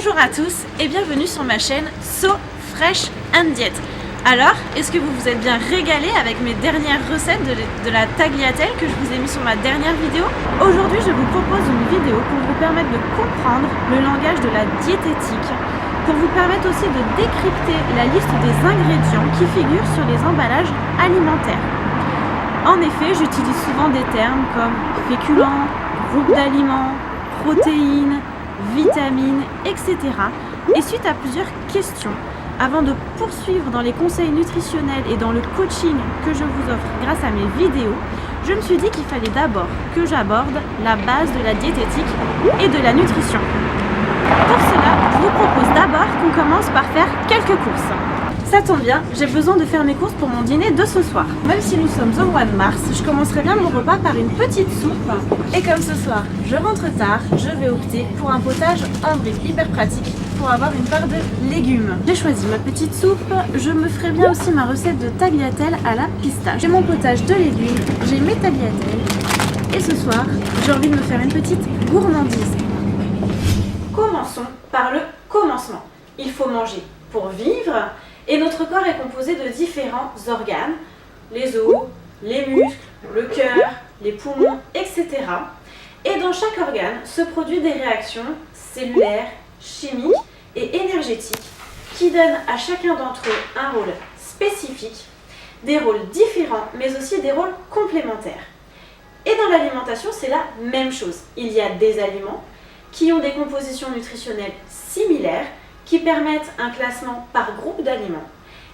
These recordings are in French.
Bonjour à tous et bienvenue sur ma chaîne So Fresh and Diet. Alors, est-ce que vous vous êtes bien régalé avec mes dernières recettes de la tagliatelle que je vous ai mis sur ma dernière vidéo? Aujourd'hui, je vous propose une vidéo pour vous permettre de comprendre le langage de la diététique, pour vous permettre aussi de décrypter la liste des ingrédients qui figurent sur les emballages alimentaires. En effet, j'utilise souvent des termes comme féculents, groupe d'aliments, protéines, vitamines, etc. Et suite à plusieurs questions, avant de poursuivre dans les conseils nutritionnels et dans le coaching que je vous offre grâce à mes vidéos, je me suis dit qu'il fallait d'abord que j'aborde la base de la diététique et de la nutrition. Pour cela, je vous propose d'abord qu'on commence par faire quelques courses. Ça tombe bien, j'ai besoin de faire mes courses pour mon dîner de ce soir. Même si nous sommes au mois de mars, je commencerai bien mon repas par une petite soupe. Et comme ce soir, je rentre tard, je vais opter pour un potage en briques hyper pratique pour avoir une part de légumes. J'ai choisi ma petite soupe, je me ferai bien aussi ma recette de tagliatelle à la pistache. J'ai mon potage de légumes, j'ai mes tagliatelles. Et ce soir, j'ai envie de me faire une petite gourmandise. Commençons par le commencement. Il faut manger pour vivre. Et notre corps est composé de différents organes, les os, les muscles, le cœur, les poumons, etc. Et dans chaque organe se produisent des réactions cellulaires, chimiques et énergétiques qui donnent à chacun d'entre eux un rôle spécifique, des rôles différents mais aussi des rôles complémentaires. Et dans l'alimentation, c'est la même chose. Il y a des aliments qui ont des compositions nutritionnelles similaires, qui permettent un classement par groupe d'aliments.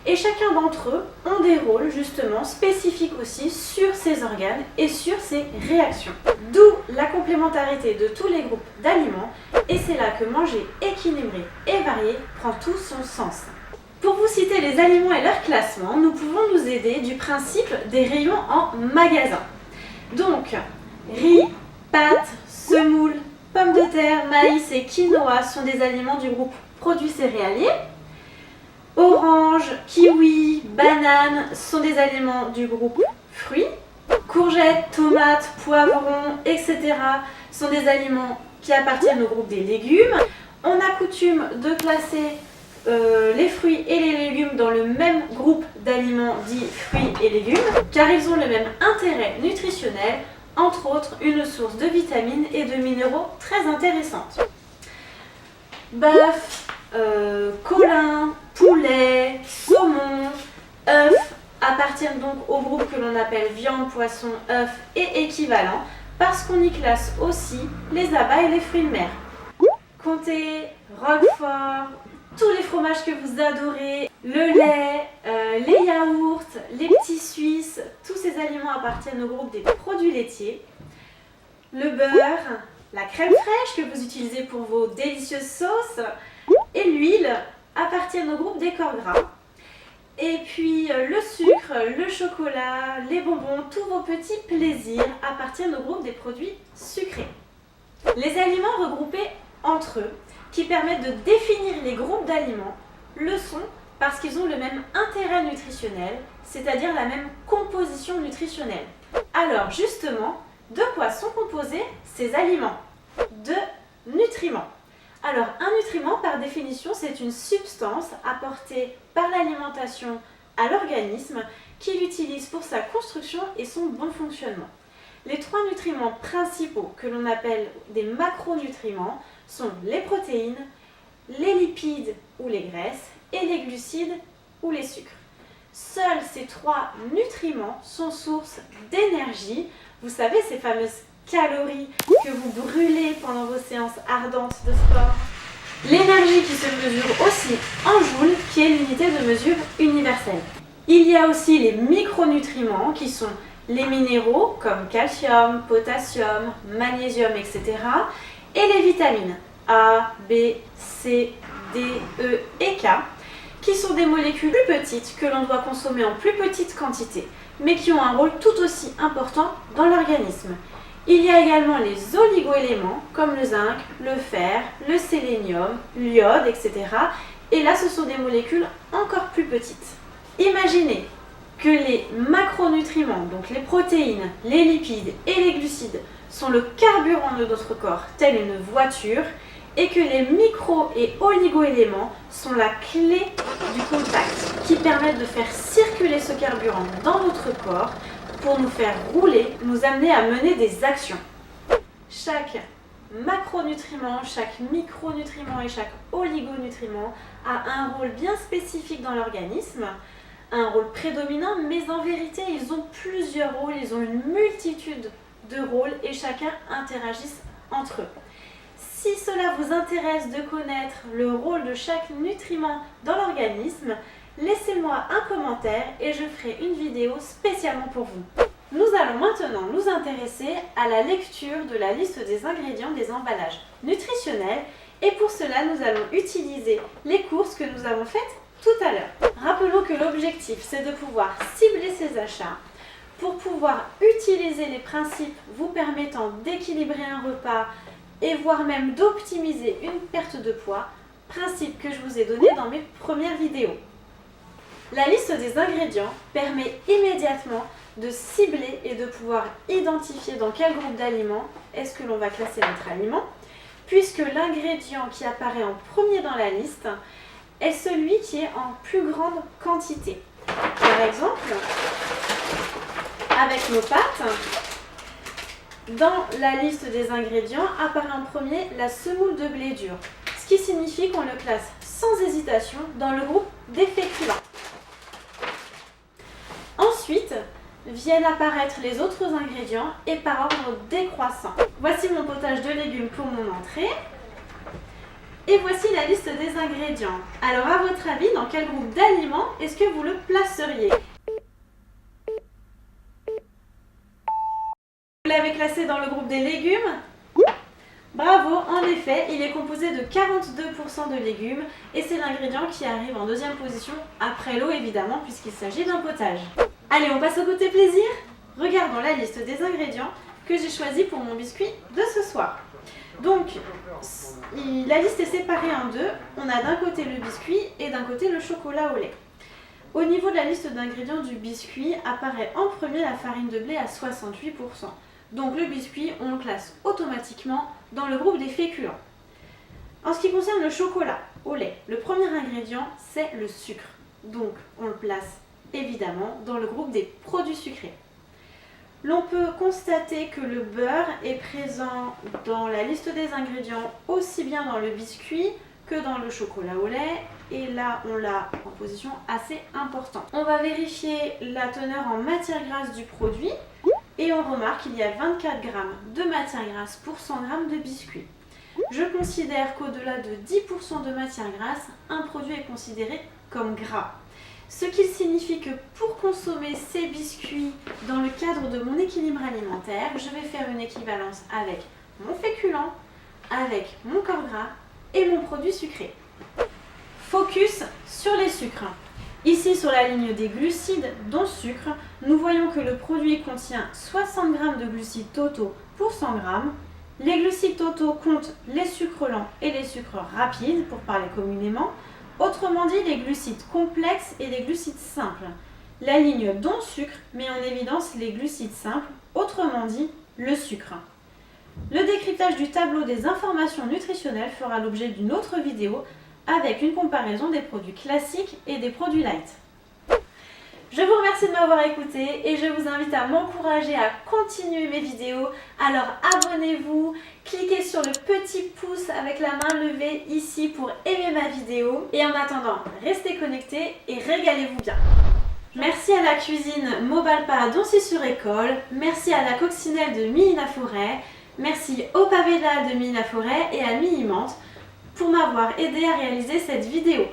Et chacun d'entre eux ont des rôles justement spécifiques aussi sur ces organes et sur ces réactions. D'où la complémentarité de tous les groupes d'aliments, et c'est là que manger équilibré et varié prend tout son sens. Pour vous citer les aliments et leur classement, nous pouvons nous aider du principe des rayons en magasin. Donc, riz, pâtes, semoule, pommes de terre, maïs et quinoa sont des aliments du groupe produits céréaliers. Orange, kiwi, banane sont des aliments du groupe fruits. Courgettes, tomates, poivrons, etc. sont des aliments qui appartiennent au groupe des légumes. On a coutume de classer les fruits et les légumes dans le même groupe d'aliments dits fruits et légumes, car ils ont le même intérêt nutritionnel, entre autres une source de vitamines et de minéraux très intéressante. Bœuf, colin, poulet, saumon, œufs appartiennent donc au groupe que l'on appelle viande, poisson, œufs et équivalents, parce qu'on y classe aussi les abats et les fruits de mer. Comté, roquefort, tous les fromages que vous adorez, le lait, les yaourts, les petits suisses, tous ces aliments appartiennent au groupe des produits laitiers. Le beurre, la crème fraîche que vous utilisez pour vos délicieuses sauces et l'huile appartiennent au groupe des corps gras. Et puis le sucre, le chocolat, les bonbons, tous vos petits plaisirs appartiennent au groupe des produits sucrés. Les aliments regroupés entre eux, qui permettent de définir les groupes d'aliments, le sont parce qu'ils ont le même intérêt nutritionnel, c'est-à-dire la même composition nutritionnelle. Alors justement, de quoi sont composés ces aliments? De nutriments. Alors un nutriment par définition c'est une substance apportée par l'alimentation à l'organisme qui l'utilise pour sa construction et son bon fonctionnement. Les trois nutriments principaux que l'on appelle des macronutriments sont les protéines, les lipides ou les graisses et les glucides ou les sucres. Seuls ces trois nutriments sont source d'énergie. Vous savez, ces fameuses calories que vous brûlez pendant vos séances ardentes de sport. L'énergie qui se mesure aussi en joules, qui est l'unité de mesure universelle. Il y a aussi les micronutriments qui sont les minéraux comme calcium, potassium, magnésium, etc. et les vitamines A, B, C, D, E et K qui sont des molécules plus petites que l'on doit consommer en plus petite quantité mais qui ont un rôle tout aussi important dans l'organisme. Il y a également les oligoéléments comme le zinc, le fer, le sélénium, l'iode, etc. Et là, ce sont des molécules encore plus petites. Imaginez que les macronutriments, donc les protéines, les lipides et les glucides, sont le carburant de notre corps, telle une voiture, et que les micro et oligo-éléments sont la clé du contact qui permettent de faire circuler ce carburant dans notre corps pour nous faire rouler, nous amener à mener des actions. Chaque macronutriment, chaque micronutriment et chaque oligonutriment a un rôle bien spécifique dans l'organisme, un rôle prédominant, mais en vérité ils ont plusieurs rôles, ils ont une multitude de rôles et chacun interagissent entre eux. Si cela vous intéresse de connaître le rôle de chaque nutriment dans l'organisme, laissez-moi un commentaire et je ferai une vidéo spécialement pour vous. Nous allons maintenant nous intéresser à la lecture de la liste des ingrédients des emballages nutritionnels et pour cela nous allons utiliser les courses que nous avons faites tout à l'heure. Rappelons que l'objectif c'est de pouvoir cibler ses achats pour pouvoir utiliser les principes vous permettant d'équilibrer un repas et voire même d'optimiser une perte de poids, principe que je vous ai donné dans mes premières vidéos. La liste des ingrédients permet immédiatement de cibler et de pouvoir identifier dans quel groupe d'aliments est-ce que l'on va classer notre aliment, puisque l'ingrédient qui apparaît en premier dans la liste est celui qui est en plus grande quantité. Par exemple, avec nos pâtes, dans la liste des ingrédients apparaît en premier la semoule de blé dur, ce qui signifie qu'on le classe sans hésitation dans le groupe des féculents. Ensuite, viennent apparaître les autres ingrédients et par ordre décroissant. Voici mon potage de légumes pour mon entrée. Et voici la liste des ingrédients. Alors à votre avis, dans quel groupe d'aliments est-ce que vous le placeriez? Vous l'avez classé dans le groupe des légumes? Bravo, en effet, il est composé de 42% de légumes et c'est l'ingrédient qui arrive en deuxième position après l'eau évidemment puisqu'il s'agit d'un potage. Allez, on passe au côté plaisir. Regardons la liste des ingrédients que j'ai choisi pour mon biscuit de ce soir. Donc, la liste est séparée en deux. On a d'un côté le biscuit et d'un côté le chocolat au lait. Au niveau de la liste d'ingrédients du biscuit, apparaît en premier la farine de blé à 68%. Donc le biscuit, on le classe automatiquement dans le groupe des féculents. En ce qui concerne le chocolat au lait, le premier ingrédient, c'est le sucre. Donc, on le place évidemment dans le groupe des produits sucrés. L'on peut constater que le beurre est présent dans la liste des ingrédients aussi bien dans le biscuit que dans le chocolat au lait et là on l'a en position assez importante. On va vérifier la teneur en matière grasse du produit et on remarque qu'il y a 24 g de matière grasse pour 100 g de biscuit. Je considère qu'au-delà de 10% de matière grasse, un produit est considéré comme gras. Ce qui signifie que pour consommer ces biscuits dans le cadre de mon équilibre alimentaire, je vais faire une équivalence avec mon féculent, avec mon corps gras et mon produit sucré. Focus sur les sucres. Ici sur la ligne des glucides dont sucre, nous voyons que le produit contient 60 g de glucides totaux pour 100 g. Les glucides totaux comptent les sucres lents et les sucres rapides pour parler communément. Autrement dit, les glucides complexes et les glucides simples. La ligne dont sucre met en évidence les glucides simples, autrement dit, le sucre. Le décryptage du tableau des informations nutritionnelles fera l'objet d'une autre vidéo avec une comparaison des produits classiques et des produits light. Je vous remercie de m'avoir écouté et je vous invite à m'encourager à continuer mes vidéos. Alors abonnez-vous, cliquez sur le petit pouce avec la main levée ici pour aimer ma vidéo. Et en attendant, restez connectés et régalez-vous bien. Merci à la cuisine Mobalpa d'Oncy-sur-École, merci à la coccinelle de Milly-la-Forêt, merci au pavé de la halle de Milly-la-Forêt et à Milly-Mante pour m'avoir aidé à réaliser cette vidéo.